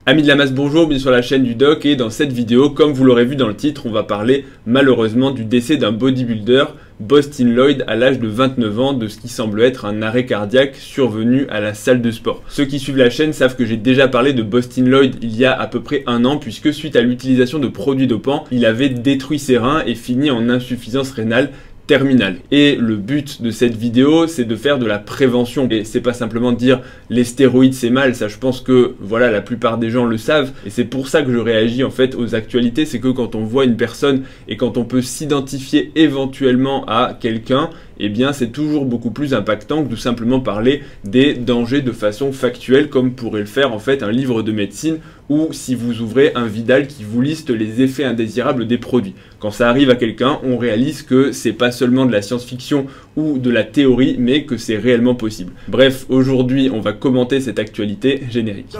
Amis de la masse, bonjour, bienvenue sur la chaîne du Doc et dans cette vidéo, comme vous l'aurez vu dans le titre, on va parler malheureusement du décès d'un bodybuilder, Bostin Loyd, à l'âge de 29 ans, de ce qui semble être un arrêt cardiaque survenu à la salle de sport. Ceux qui suivent la chaîne savent que j'ai déjà parlé de Bostin Loyd il y a à peu près un an, puisque suite à l'utilisation de produits dopants, il avait détruit ses reins et fini en insuffisance rénale terminale. Et le but de cette vidéo, c'est de faire de la prévention. Et c'est pas simplement de dire les stéroïdes c'est mal, ça je pense que voilà, la plupart des gens le savent. Et c'est pour ça que je réagis en fait aux actualités, c'est que quand on voit une personne et quand on peut s'identifier éventuellement à quelqu'un, eh bien c'est toujours beaucoup plus impactant que de simplement parler des dangers de façon factuelle comme pourrait le faire en fait un livre de médecine ou si vous ouvrez un Vidal qui vous liste les effets indésirables des produits. Quand ça arrive à quelqu'un, on réalise que c'est pas seulement de la science-fiction ou de la théorie, mais que c'est réellement possible. Bref, aujourd'hui, on va commenter cette actualité générique.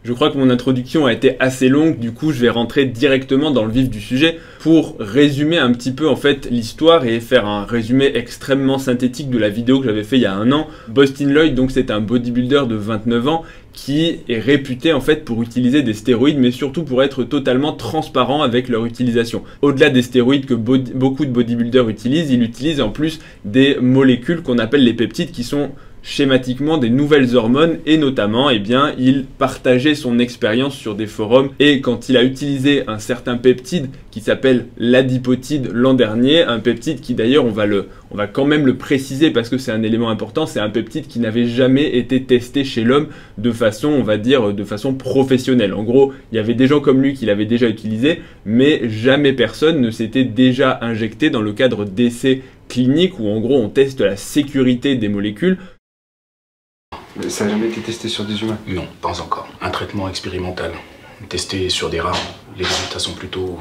Je crois que mon introduction a été assez longue, du coup je vais rentrer directement dans le vif du sujet pour résumer un petit peu en fait l'histoire et faire un résumé extrêmement synthétique de la vidéo que j'avais fait il y a un an. Bostin Loyd, donc c'est un bodybuilder de 29 ans qui est réputé en fait pour utiliser des stéroïdes, mais surtout pour être totalement transparent avec leur utilisation. Au-delà des stéroïdes que beaucoup de bodybuilders utilisent, il utilise en plus des molécules qu'on appelle les peptides qui sont schématiquement des nouvelles hormones et notamment eh bien il partageait son expérience sur des forums et quand il a utilisé un certain peptide qui s'appelle l'adipotide l'an dernier, un peptide qui d'ailleurs on va quand même le préciser parce que c'est un élément important, c'est un peptide qui n'avait jamais été testé chez l'homme de façon, on va dire, de façon professionnelle. En gros, il y avait des gens comme lui qui l'avaient déjà utilisé, mais jamais personne ne s'était déjà injecté dans le cadre d'essais cliniques où en gros on teste la sécurité des molécules. Mais ça n'a jamais été testé sur des humains? Non, pas encore. Un traitement expérimental. Testé sur des rats, les résultats sont plutôt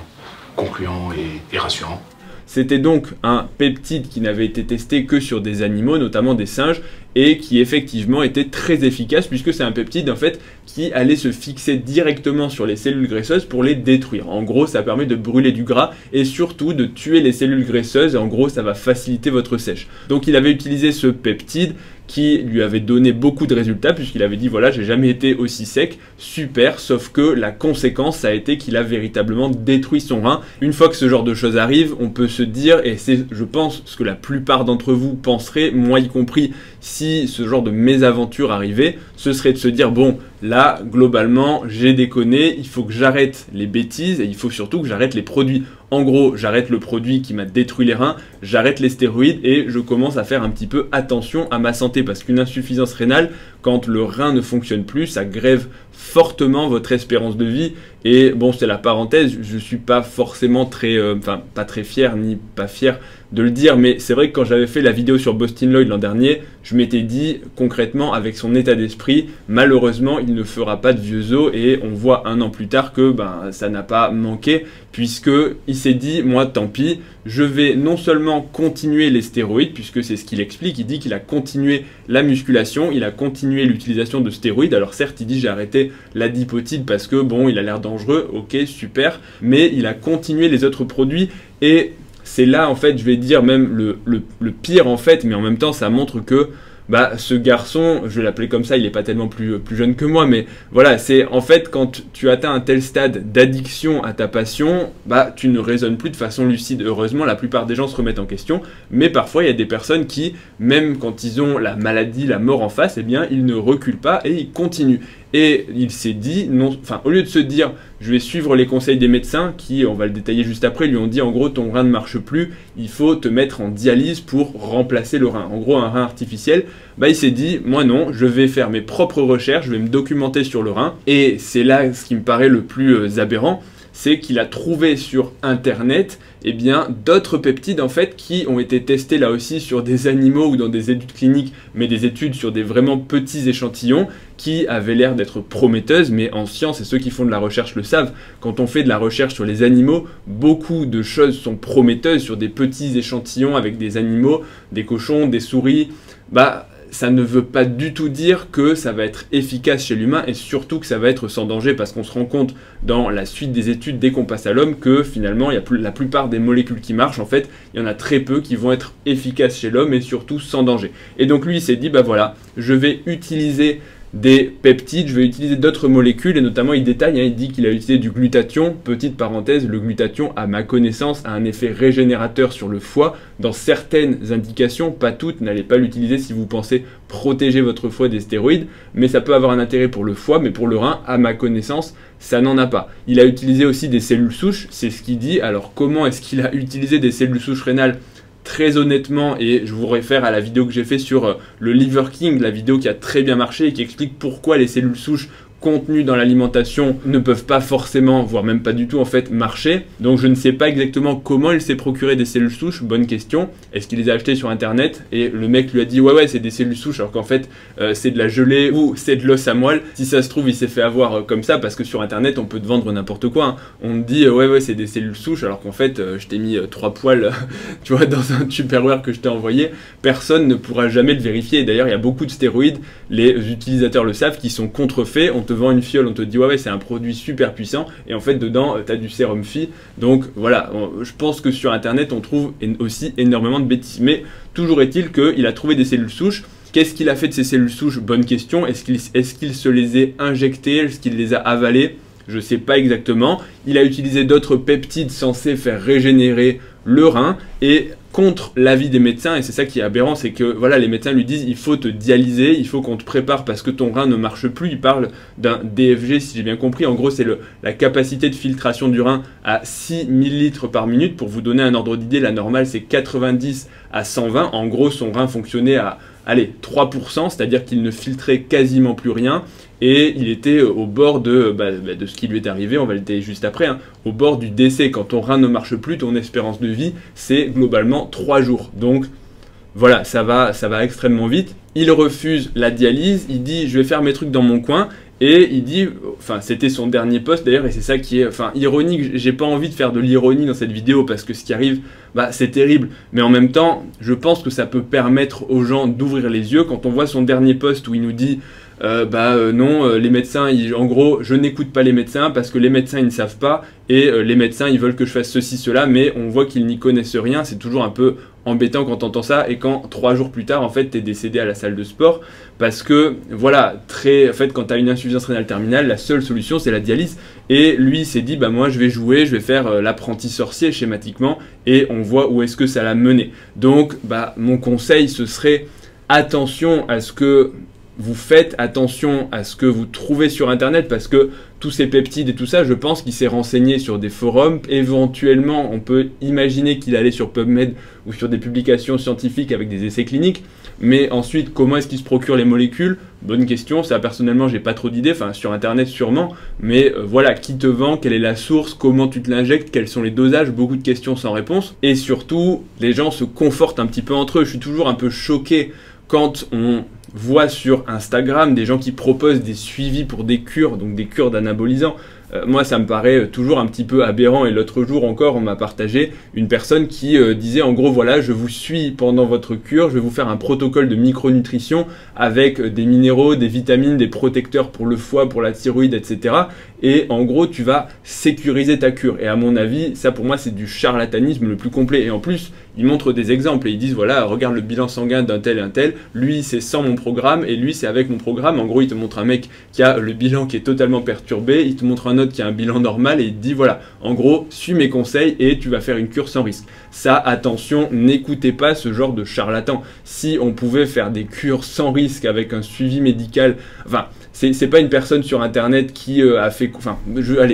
concluants et rassurants. C'était donc un peptide qui n'avait été testé que sur des animaux, notamment des singes, et qui effectivement était très efficace puisque c'est un peptide en fait qui allait se fixer directement sur les cellules graisseuses pour les détruire. En gros, ça permet de brûler du gras et surtout de tuer les cellules graisseuses et en gros, ça va faciliter votre sèche. Donc il avait utilisé ce peptide qui lui avait donné beaucoup de résultats puisqu'il avait dit voilà, j'ai jamais été aussi sec, super, sauf que la conséquence ça a été qu'il a véritablement détruit son rein. Une fois que ce genre de choses arrive, on peut se dire, et c'est je pense ce que la plupart d'entre vous penseraient, moi y compris, si ce genre de mésaventure arrivait, ce serait de se dire bon, là globalement j'ai déconné, il faut que j'arrête les bêtises et il faut surtout que j'arrête les produits. En gros, j'arrête le produit qui m'a détruit les reins, j'arrête les stéroïdes et je commence à faire un petit peu attention à ma santé parce qu'une insuffisance rénale, quand le rein ne fonctionne plus, ça grève fortement votre espérance de vie. Et bon, c'est la parenthèse, je suis pas forcément très, pas très fier ni pas fier de le dire, mais c'est vrai que quand j'avais fait la vidéo sur Bostin Loyd l'an dernier, je m'étais dit concrètement avec son état d'esprit, malheureusement il ne fera pas de vieux os et on voit un an plus tard que ça n'a pas manqué puisque il s'est dit moi tant pis, je vais non seulement continuer les stéroïdes puisque c'est ce qu'il explique, il dit qu'il a continué la musculation, il a continué l'utilisation de stéroïdes, alors certes il dit j'ai arrêté l'adipotide parce que bon il a l'air dangereux, ok super, mais il a continué les autres produits et c'est là en fait je vais dire même le pire en fait, mais en même temps ça montre que ce garçon, je vais l'appeler comme ça, il n'est pas tellement plus jeune que moi, mais voilà, c'est en fait quand tu atteins un tel stade d'addiction à ta passion, tu ne raisonnes plus de façon lucide. Heureusement, la plupart des gens se remettent en question, mais parfois il y a des personnes qui, même quand ils ont la maladie, la mort en face, eh bien ils ne reculent pas et ils continuent. Et il s'est dit, au lieu de se dire, je vais suivre les conseils des médecins qui, on va le détailler juste après, lui ont dit en gros ton rein ne marche plus, il faut te mettre en dialyse pour remplacer le rein. En gros un rein artificiel, il s'est dit, moi non, je vais faire mes propres recherches, je vais me documenter sur le rein. Et c'est là ce qui me paraît le plus aberrant, c'est qu'il a trouvé sur internet d'autres peptides en fait qui ont été testés là aussi sur des animaux ou dans des études cliniques, mais des études sur des vraiment petits échantillons qui avaient l'air d'être prometteuses, mais en science, et ceux qui font de la recherche le savent, quand on fait de la recherche sur les animaux, beaucoup de choses sont prometteuses sur des petits échantillons avec des animaux, des cochons, des souris, ça ne veut pas du tout dire que ça va être efficace chez l'humain et surtout que ça va être sans danger parce qu'on se rend compte dans la suite des études dès qu'on passe à l'homme que finalement la plupart des molécules qui marchent, en fait, il y en a très peu qui vont être efficaces chez l'homme et surtout sans danger. Et donc lui il s'est dit bah voilà, je vais utiliser des peptides, je vais utiliser d'autres molécules et notamment il détaille, il dit qu'il a utilisé du glutathion. Petite parenthèse, le glutathion à ma connaissance a un effet régénérateur sur le foie dans certaines indications, pas toutes, n'allez pas l'utiliser si vous pensez protéger votre foie des stéroïdes, mais ça peut avoir un intérêt pour le foie, mais pour le rein, à ma connaissance, ça n'en a pas. Il a utilisé aussi des cellules souches, c'est ce qu'il dit. Alors comment est-ce qu'il a utilisé des cellules souches rénales ? Très honnêtement, et je vous réfère à la vidéo que j'ai fait sur le Liver King, la vidéo qui a très bien marché et qui explique pourquoi les cellules souches contenues dans l'alimentation ne peuvent pas forcément, voire même pas du tout en fait, marcher. Donc je ne sais pas exactement comment il s'est procuré des cellules souches, bonne question. Est-ce qu'il les a achetées sur internet et le mec lui a dit ouais c'est des cellules souches alors qu'en fait c'est de la gelée ou c'est de l'os à moelle. Si ça se trouve il s'est fait avoir comme ça parce que sur internet on peut te vendre n'importe quoi, hein. On te dit ouais c'est des cellules souches alors qu'en fait je t'ai mis 3 poils tu vois dans un Tupperware que je t'ai envoyé. Personne ne pourra jamais le vérifier. D'ailleurs il y a beaucoup de stéroïdes, les utilisateurs le savent, qui sont contrefaits. On te vend une fiole, on te dit ouais c'est un produit super puissant et en fait dedans tu as du sérum Phi. Donc voilà, je pense que sur internet on trouve aussi énormément de bêtises, mais toujours est-il qu'il a trouvé des cellules souches. Qu'est-ce qu'il a fait de ces cellules souches? Bonne question. Est-ce qu'il se les a injectées? Est-ce qu'il les a avalées? Je ne sais pas exactement. Il a utilisé d'autres peptides censés faire régénérer le rein et contre l'avis des médecins, et c'est ça qui est aberrant, c'est que voilà, les médecins lui disent il faut te dialyser, il faut qu'on te prépare parce que ton rein ne marche plus. Il parle d'un DFG si j'ai bien compris. En gros c'est la capacité de filtration du rein à 6 millilitres par minute. Pour vous donner un ordre d'idée, la normale c'est 90 à 120. En gros son rein fonctionnait à allez, 3%, c'est-à-dire qu'il ne filtrait quasiment plus rien et il était au bord de ce qui lui est arrivé, on va le détailler juste après, hein, au bord du décès. Quand ton rein ne marche plus, ton espérance de vie, c'est globalement 3 jours. Donc voilà, ça va extrêmement vite. Il refuse la dialyse, il dit je vais faire mes trucs dans mon coin. Et il dit, enfin c'était son dernier post d'ailleurs, et c'est ça qui est ironique. J'ai pas envie de faire de l'ironie dans cette vidéo parce que ce qui arrive, c'est terrible. Mais en même temps, je pense que ça peut permettre aux gens d'ouvrir les yeux. Quand on voit son dernier post où il nous dit non, les médecins, en gros, je n'écoute pas les médecins parce que les médecins ils ne savent pas et les médecins ils veulent que je fasse ceci, cela, mais on voit qu'ils n'y connaissent rien. C'est toujours un peu embêtant quand t'entends ça et quand 3 jours plus tard en fait t'es décédé à la salle de sport parce que voilà, en fait quand t'as une insuffisance rénale terminale, la seule solution c'est la dialyse. Et lui il s'est dit moi je vais jouer, je vais faire l'apprenti sorcier schématiquement, et on voit où est-ce que ça l'a mené. Donc mon conseil ce serait attention à ce que vous faites, attention à ce que vous trouvez sur internet, parce que tous ces peptides et tout ça, je pense qu'il s'est renseigné sur des forums. Éventuellement, on peut imaginer qu'il allait sur PubMed ou sur des publications scientifiques avec des essais cliniques. Mais ensuite, comment est-ce qu'il se procure les molécules? Bonne question, ça personnellement, j'ai pas trop d'idées, enfin sur internet sûrement. Mais voilà, qui te vend, quelle est la source, comment tu te l'injectes, quels sont les dosages, beaucoup de questions sans réponse. Et surtout, les gens se confortent un petit peu entre eux. Je suis toujours un peu choqué quand on voit sur Instagram des gens qui proposent des suivis pour des cures, donc des cures d'anabolisants. Moi, ça me paraît toujours un petit peu aberrant. Et l'autre jour encore, on m'a partagé une personne qui disait en gros, voilà, je vous suis pendant votre cure, je vais vous faire un protocole de micronutrition avec des minéraux, des vitamines, des protecteurs pour le foie, pour la thyroïde, etc. Et en gros, tu vas sécuriser ta cure. Et à mon avis, ça pour moi, c'est du charlatanisme le plus complet. Et en plus, ils montrent des exemples et ils disent, voilà, regarde le bilan sanguin d'un tel et un tel. Lui, c'est sans mon programme et lui, c'est avec mon programme. En gros, il te montre un mec qui a le bilan qui est totalement perturbé. Il te montre un autre qui a un bilan normal et il te dit, voilà, en gros, suis mes conseils et tu vas faire une cure sans risque. Ça, attention, n'écoutez pas ce genre de charlatan. Si on pouvait faire des cures sans risque avec un suivi médical, enfin, c'est pas une personne sur internet qui a fait... Enfin, là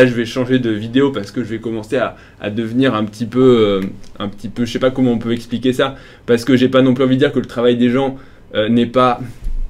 je vais changer de vidéo parce que je vais commencer à devenir un petit peu, je sais pas comment on peut expliquer ça, parce que j'ai pas non plus envie de dire que le travail des gens n'est pas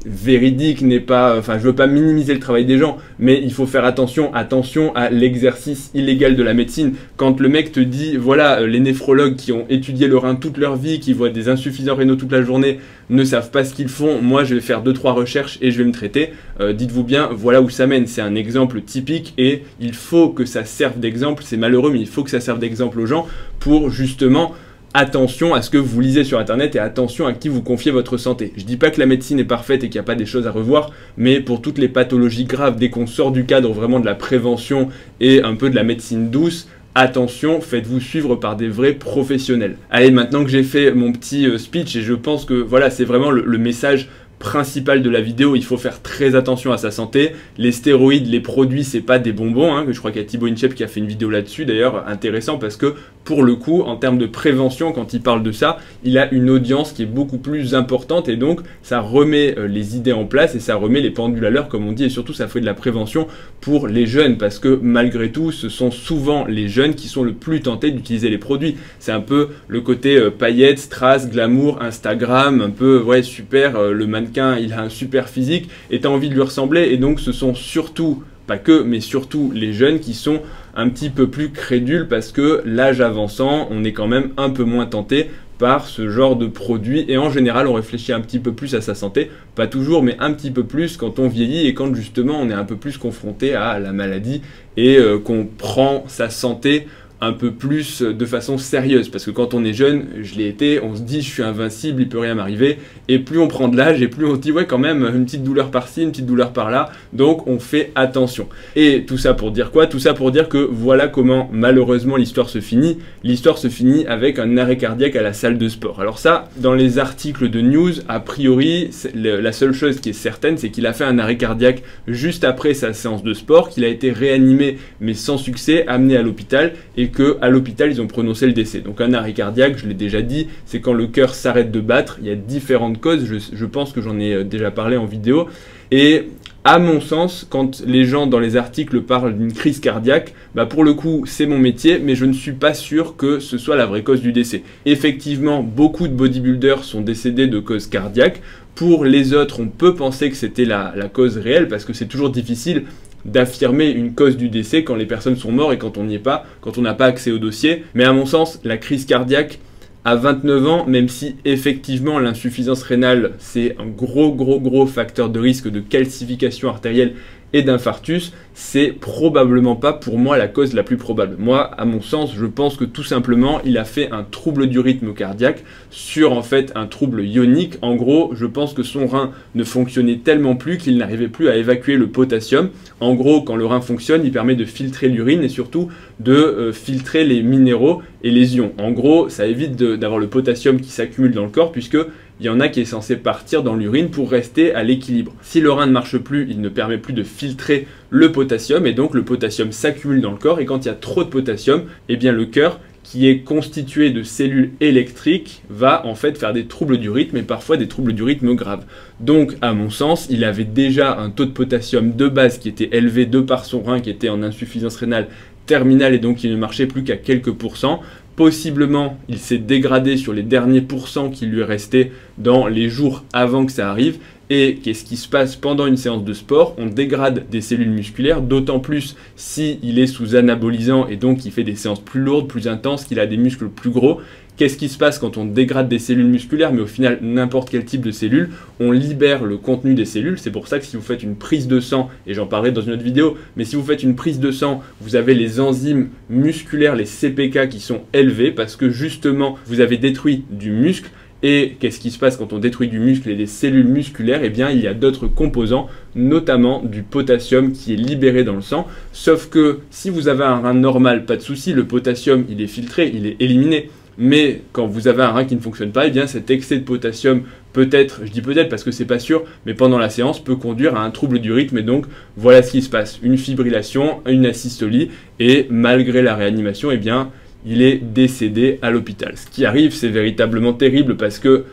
véridique, n'est pas... Enfin, je veux pas minimiser le travail des gens, mais il faut faire attention à l'exercice illégal de la médecine. Quand le mec te dit, voilà, les néphrologues qui ont étudié le rein toute leur vie, qui voient des insuffisants rénaux toute la journée, ne savent pas ce qu'ils font, moi je vais faire 2-3 recherches et je vais me traiter. Dites-vous bien, voilà où ça mène. C'est un exemple typique et il faut que ça serve d'exemple. C'est malheureux, mais il faut que ça serve d'exemple aux gens pour justement attention à ce que vous lisez sur internet et attention à qui vous confiez votre santé. Je dis pas que la médecine est parfaite et qu'il n'y a pas des choses à revoir, mais pour toutes les pathologies graves, dès qu'on sort du cadre vraiment de la prévention et un peu de la médecine douce, attention, faites-vous suivre par des vrais professionnels. Allez, maintenant que j'ai fait mon petit speech, et je pense que voilà, c'est vraiment le message principal de la vidéo, il faut faire très attention à sa santé. Les stéroïdes, les produits, c'est pas des bonbons, hein, que je crois qu'il y a Thibaut Inchep qui a fait une vidéo là-dessus, d'ailleurs, intéressant, parce que pour le coup, en termes de prévention, quand il parle de ça, il a une audience qui est beaucoup plus importante, et donc ça remet les idées en place, et ça remet les pendules à l'heure, comme on dit, et surtout ça fait de la prévention pour les jeunes, parce que malgré tout, ce sont souvent les jeunes qui sont le plus tentés d'utiliser les produits. C'est un peu le côté paillettes, strass, glamour, Instagram, un peu, ouais, super, le mannequin, il a un super physique et tu as envie de lui ressembler, et donc ce sont surtout, pas que, mais surtout les jeunes qui sont un petit peu plus crédules parce que l'âge avançant, on est quand même un peu moins tenté par ce genre de produit, et en général on réfléchit un petit peu plus à sa santé, pas toujours mais un petit peu plus quand on vieillit et quand justement on est un peu plus confronté à la maladie et qu'on prend sa santé un peu plus de façon sérieuse, parce que quand on est jeune, je l'ai été, on se dit je suis invincible, il peut rien m'arriver, et plus on prend de l'âge et plus on se dit ouais quand même une petite douleur par-ci, une petite douleur par-là, donc on fait attention. Et tout ça pour dire quoi? Tout ça pour dire que voilà comment malheureusement l'histoire se finit. L'histoire se finit avec un arrêt cardiaque à la salle de sport. Alors ça, dans les articles de news, a priori, la seule chose qui est certaine, c'est qu'il a fait un arrêt cardiaque juste après sa séance de sport, qu'il a été réanimé mais sans succès, amené à l'hôpital, et qu'à l'hôpital ils ont prononcé le décès. Donc un arrêt cardiaque, je l'ai déjà dit, c'est quand le cœur s'arrête de battre. Il y a différentes causes, je pense que j'en ai déjà parlé en vidéo, et à mon sens, quand les gens dans les articles parlent d'une crise cardiaque, bah pour le coup c'est mon métier, mais je ne suis pas sûr que ce soit la vraie cause du décès. Effectivement, beaucoup de bodybuilders sont décédés de cause cardiaque. Pour les autres, on peut penser que c'était la cause réelle, parce que c'est toujours difficile d'affirmer une cause du décès quand les personnes sont mortes et quand on n'y est pas, quand on n'a pas accès au dossier. Mais à mon sens, la crise cardiaque à 29 ans, même si effectivement l'insuffisance rénale c'est un gros facteur de risque de calcification artérielle et d'infarctus, c'est probablement pas pour moi la cause la plus probable. Moi, à mon sens, je pense que tout simplement, il a fait un trouble du rythme cardiaque sur en fait un trouble ionique. En gros, je pense que son rein ne fonctionnait tellement plus qu'il n'arrivait plus à évacuer le potassium. En gros, quand le rein fonctionne, il permet de filtrer l'urine et surtout de filtrer les minéraux et les ions. En gros, ça évite d'avoir le potassium qui s'accumule dans le corps, puisque il y en a qui est censé partir dans l'urine pour rester à l'équilibre. Si le rein ne marche plus, il ne permet plus de filtrer le potassium, et donc le potassium s'accumule dans le corps, et quand il y a trop de potassium, eh bien le cœur, qui est constitué de cellules électriques, va en fait faire des troubles du rythme, et parfois des troubles du rythme graves. Donc à mon sens, il avait déjà un taux de potassium de base qui était élevé de par son rein qui était en insuffisance rénale terminale, et donc il ne marchait plus qu'à quelques pourcents. Possiblement, il s'est dégradé sur les derniers pourcents qui lui restaient dans les jours avant que ça arrive. Et qu'est-ce qui se passe pendant une séance de sport? On dégrade des cellules musculaires, d'autant plus s'il est sous anabolisant et donc il fait des séances plus lourdes, plus intenses, qu'il a des muscles plus gros. Qu'est-ce qui se passe quand on dégrade des cellules musculaires, mais au final n'importe quel type de cellules? On libère le contenu des cellules. C'est pour ça que si vous faites une prise de sang, et j'en parlerai dans une autre vidéo, mais si vous faites une prise de sang, vous avez les enzymes musculaires, les CPK qui sont élevés, parce que justement vous avez détruit du muscle. Et qu'est-ce qui se passe quand on détruit du muscle et des cellules musculaires? Eh bien, il y a d'autres composants, notamment du potassium qui est libéré dans le sang. Sauf que si vous avez un rein normal, pas de souci, le potassium, il est filtré, il est éliminé. Mais quand vous avez un rein qui ne fonctionne pas, eh bien cet excès de potassium peut-être, je dis peut-être parce que c'est pas sûr, mais pendant la séance peut conduire à un trouble du rythme, et donc voilà ce qui se passe. Une fibrillation, une asystolie, et malgré la réanimation, eh bien il est décédé à l'hôpital. Ce qui arrive, c'est véritablement terrible, parce que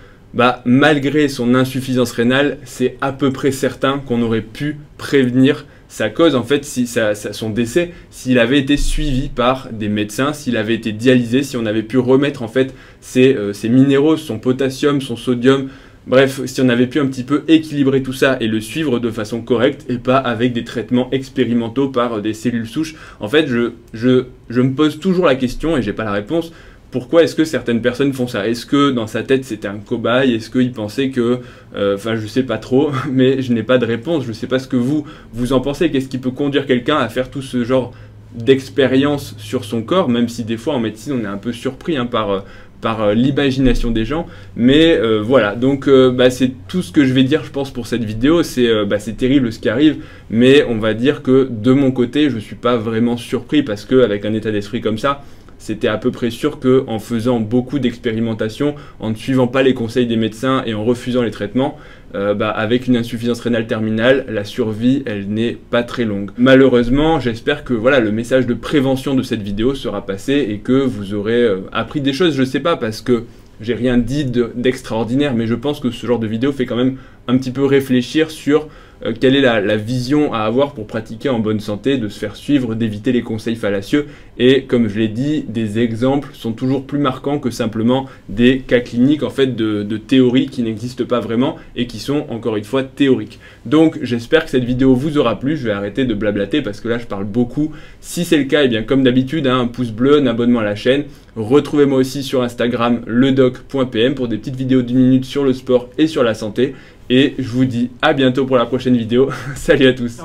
malgré son insuffisance rénale, c'est à peu près certain qu'on aurait pu prévenir sa cause, en fait, son décès, s'il avait été suivi par des médecins, s'il avait été dialysé, si on avait pu remettre en fait ses minéraux, son potassium, son sodium, bref, si on avait pu un petit peu équilibrer tout ça et le suivre de façon correcte, et pas avec des traitements expérimentaux par des cellules souches. En fait, je me pose toujours la question, et j'ai pas la réponse. Pourquoi est-ce que certaines personnes font ça? Est-ce que dans sa tête c'était un cobaye? Est-ce qu'il pensait que... Enfin, je sais pas trop, mais je n'ai pas de réponse. Je sais pas ce que vous en pensez. Qu'est-ce qui peut conduire quelqu'un à faire tout ce genre d'expérience sur son corps, même si des fois en médecine on est un peu surpris hein, par l'imagination des gens, mais voilà, donc c'est tout ce que je vais dire je pense pour cette vidéo. C'est terrible ce qui arrive, mais on va dire que de mon côté je suis pas vraiment surpris, parce qu'avec un état d'esprit comme ça, c'était à peu près sûr qu'en faisant beaucoup d'expérimentations, en ne suivant pas les conseils des médecins et en refusant les traitements, avec une insuffisance rénale terminale, la survie, elle n'est pas très longue. Malheureusement, j'espère que voilà, le message de prévention de cette vidéo sera passé et que vous aurez appris des choses. Je sais pas, parce que j'ai rien dit d'extraordinaire, mais je pense que ce genre de vidéo fait quand même un petit peu réfléchir sur quelle est la vision à avoir pour pratiquer en bonne santé, de se faire suivre, d'éviter les conseils fallacieux. Et comme je l'ai dit, des exemples sont toujours plus marquants que simplement des cas cliniques en fait de théories qui n'existent pas vraiment et qui sont encore une fois théoriques. Donc j'espère que cette vidéo vous aura plu. Je vais arrêter de blablater parce que là je parle beaucoup. Si c'est le cas, et bien comme d'habitude, un pouce bleu, un abonnement à la chaîne. Retrouvez-moi aussi sur Instagram ledoc.pm pour des petites vidéos d'1 minute sur le sport et sur la santé. Et je vous dis à bientôt pour la prochaine vidéo. Salut à tous.